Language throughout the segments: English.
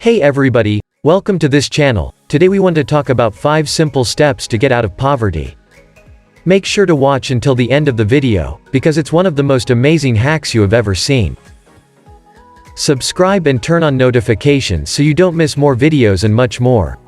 Hey everybody, welcome to this channel. Today we want to talk about 5 simple steps to get out of poverty. Make sure to watch until the end of the video, because it's one of the most amazing hacks you have ever seen. Subscribe and turn on notifications so you don't miss more videos and much more.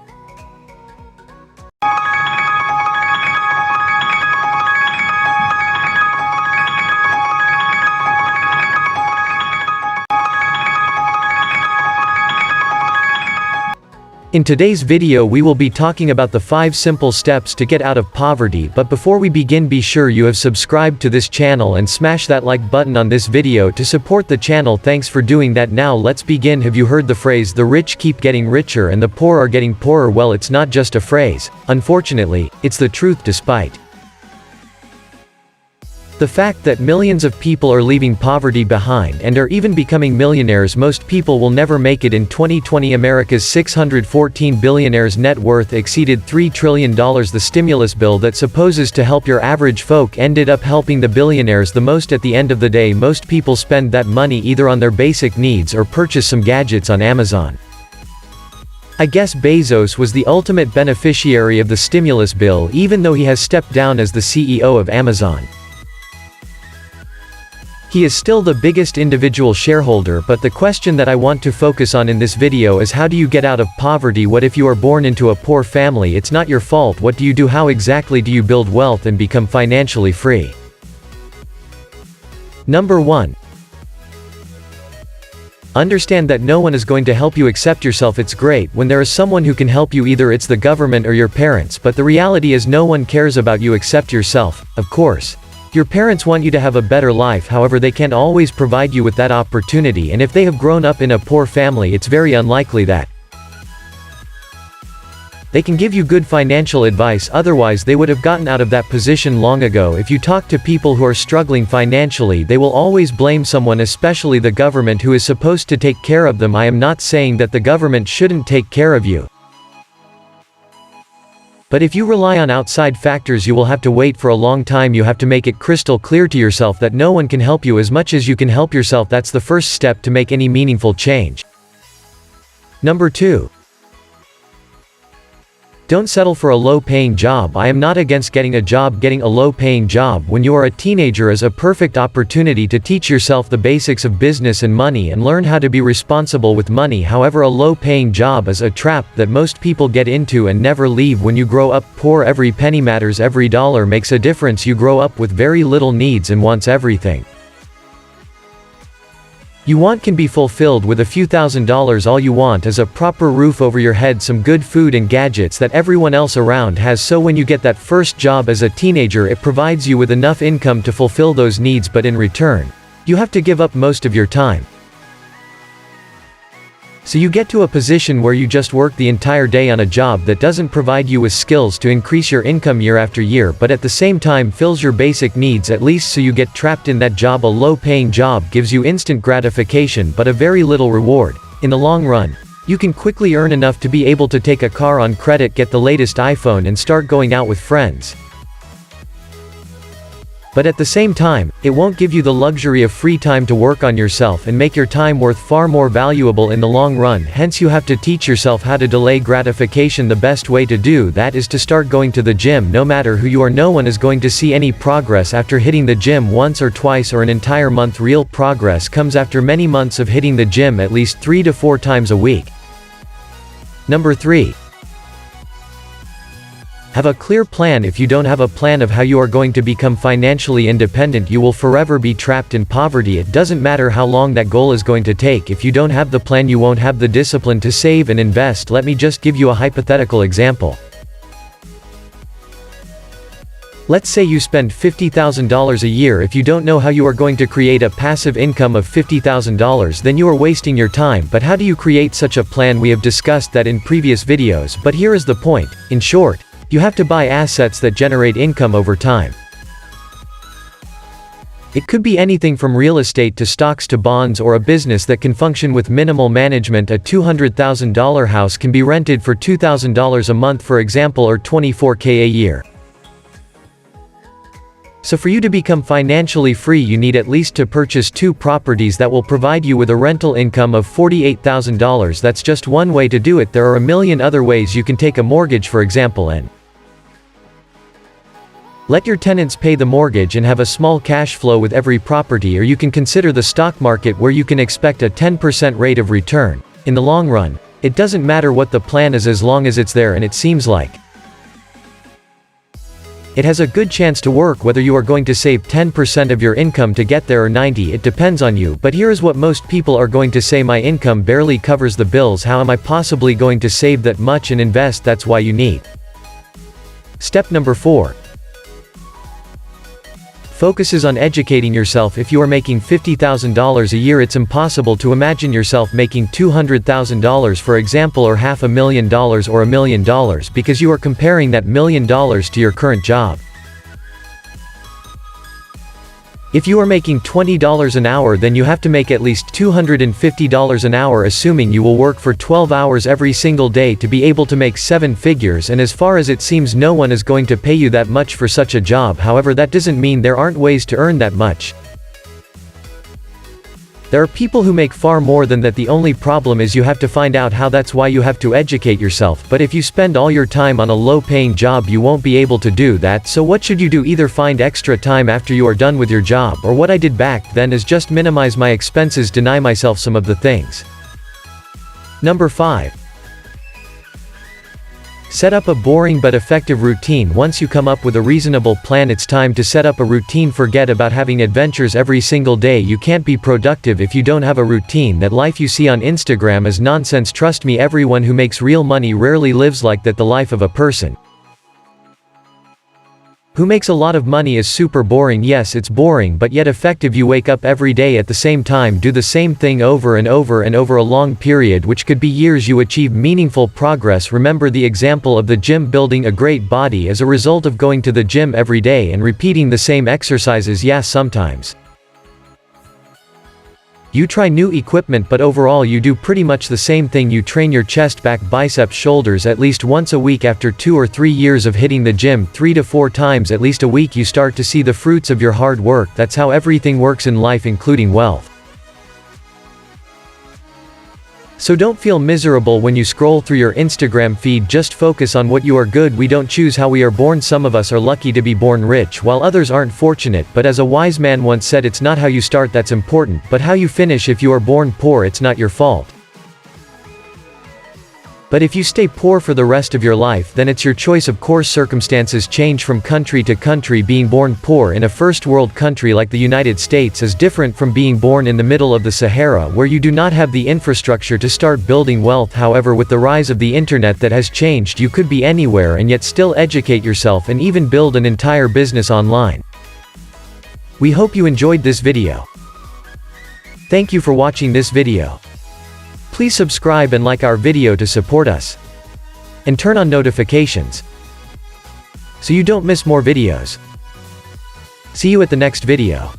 In today's video we will be talking about the 5 simple steps to get out of poverty, but before we begin be sure you have subscribed to this channel and smash that like button on this video to support the channel. Thanks for doing that. Now let's begin. Have you heard the phrase, the rich keep getting richer and the poor are getting poorer? Well, it's not just a phrase. Unfortunately, it's the truth. Despite the fact that millions of people are leaving poverty behind and are even becoming millionaires, most people will never make it. In 2020, America's 614 billionaires' net worth exceeded $3 trillion. The stimulus bill that supposes to help your average folk ended up helping the billionaires the most. At the end of the day, most people spend that money either on their basic needs or purchase some gadgets on Amazon. I guess Bezos was the ultimate beneficiary of the stimulus bill, even though he has stepped down as the CEO of Amazon. He is still the biggest individual shareholder, but the question that I want to focus on in this video is, how do you get out of poverty? What if you are born into a poor family? It's not your fault. What do you do? How exactly do you build wealth and become financially free? Number 1. Understand that no one is going to help you except yourself. It's great when there is someone who can help you, either it's the government or your parents, but the reality is no one cares about you except yourself. Of course, your parents want you to have a better life, however they can't always provide you with that opportunity, and if they have grown up in a poor family, it's very unlikely that they can give you good financial advice. Otherwise they would have gotten out of that position long ago. If you talk to people who are struggling financially, they will always blame someone, especially the government, who is supposed to take care of them. I am not saying that the government shouldn't take care of you, but if you rely on outside factors, you will have to wait for a long time. You have to make it crystal clear to yourself that no one can help you as much as you can help yourself. That's the first step to make any meaningful change. Number 2. Don't settle for a low-paying job. I am not against getting a job. Getting a low-paying job when you are a teenager is a perfect opportunity to teach yourself the basics of business and money and learn how to be responsible with money. However, a low-paying job is a trap that most people get into and never leave. When you grow up poor, every penny matters. Every dollar makes a difference. You grow up with very little needs and wants everything you want can be fulfilled with a few $1,000s. All you want is a proper roof over your head, some good food and gadgets that everyone else around has. So when you get that first job as a teenager, it provides you with enough income to fulfill those needs, but in return, you have to give up most of your time. So you get to a position where you just work the entire day on a job that doesn't provide you with skills to increase your income year after year, but at the same time fills your basic needs at least. So you get trapped in that job. A low-paying job gives you instant gratification but a very little reward. In the long run, you can quickly earn enough to be able to take a car on credit, get the latest iPhone, and start going out with friends. But at the same time, it won't give you the luxury of free time to work on yourself and make your time worth far more valuable in the long run. Hence you have to teach yourself how to delay gratification. The best way to do that is to start going to the gym. No matter who you are, no one is going to see any progress after hitting the gym once or twice or an entire month. Real progress comes after many months of hitting the gym at least 3 to 4 times a week. Number 3. Have a clear plan. If you don't have a plan of how you are going to become financially independent, you will forever be trapped in poverty. It doesn't matter how long that goal is going to take. If you don't have the plan, you won't have the discipline to save and invest. Let me just give you a hypothetical example. Let's say you spend $50,000 a year. If you don't know how you are going to create a passive income of $50,000, then you are wasting your time. But how do you create such a plan? We have discussed that in previous videos, but here is the point. In short, you have to buy assets that generate income over time. It could be anything from real estate to stocks to bonds, or a business that can function with minimal management. A $200,000 house can be rented for $2,000 a month, for example, or $24,000 a year. So for you to become financially free, you need at least to purchase 2 properties that will provide you with a rental income of $48,000. That's just one way to do it. There are a million other ways. You can take a mortgage, for example, and let your tenants pay the mortgage and have a small cash flow with every property, or you can consider the stock market, where you can expect a 10% rate of return. In the long run, it doesn't matter what the plan is as long as it's there and it seems like it has a good chance to work. Whether you are going to save 10% of your income to get there or 90, it depends on you. But here is what most people are going to say: my income barely covers the bills. How am I possibly going to save that much and invest? That's why you need step number 4. Focuses on educating yourself. If you are making $50,000 a year, it's impossible to imagine yourself making $200,000, for example, or $500,000 or $1 million, because you are comparing that $1 million to your current job. If you are making $20 an hour, then you have to make at least $250 an hour, assuming you will work for 12 hours every single day to be able to make 7 figures. And as far as it seems, no one is going to pay you that much for such a job. However, that doesn't mean there aren't ways to earn that much. There are people who make far more than that. The only problem is you have to find out how. That's why you have to educate yourself. But if you spend all your time on a low-paying job, you won't be able to do that. So what should you do? Either find extra time after you are done with your job, or what I did back then is just minimize my expenses, deny myself some of the things. Number 5. Set up a boring but effective routine. Once you come up with a reasonable plan, it's time to set up a routine. Forget about having adventures every single day. You can't be productive if you don't have a routine. That life you see on Instagram is nonsense. Trust me, everyone who makes real money rarely lives like that. The life of a person who makes a lot of money is super boring. Yes, it's boring, but yet effective. You wake up every day at the same time, do the same thing over and over and over a long period, which could be years. You achieve meaningful progress. Remember the example of the gym. Building a great body as a result of going to the gym every day and repeating the same exercises. Yes, sometimes you try new equipment, but overall you do pretty much the same thing. You train your chest, back, biceps, shoulders at least once a week. After 2 or 3 years of hitting the gym 3 to 4 times at least a week, you start to see the fruits of your hard work. That's how everything works in life, including wealth. So don't feel miserable when you scroll through your Instagram feed. Just focus on what you are good. We don't choose how we are born. Some of us are lucky to be born rich, while others aren't fortunate. But as a wise man once said, it's not how you start that's important, but how you finish. If you are born poor, it's not your fault. But if you stay poor for the rest of your life, then it's your choice. Of course, circumstances change from country to country. Being born poor in a first world country like the United States is different from being born in the middle of the Sahara, where you do not have the infrastructure to start building wealth. However, with the rise of the internet, that has changed. You could be anywhere and yet still educate yourself and even build an entire business online. We hope you enjoyed this video. Thank you for watching this video. Please subscribe and like our video to support us. And turn on notifications so you don't miss more videos. See you at the next video.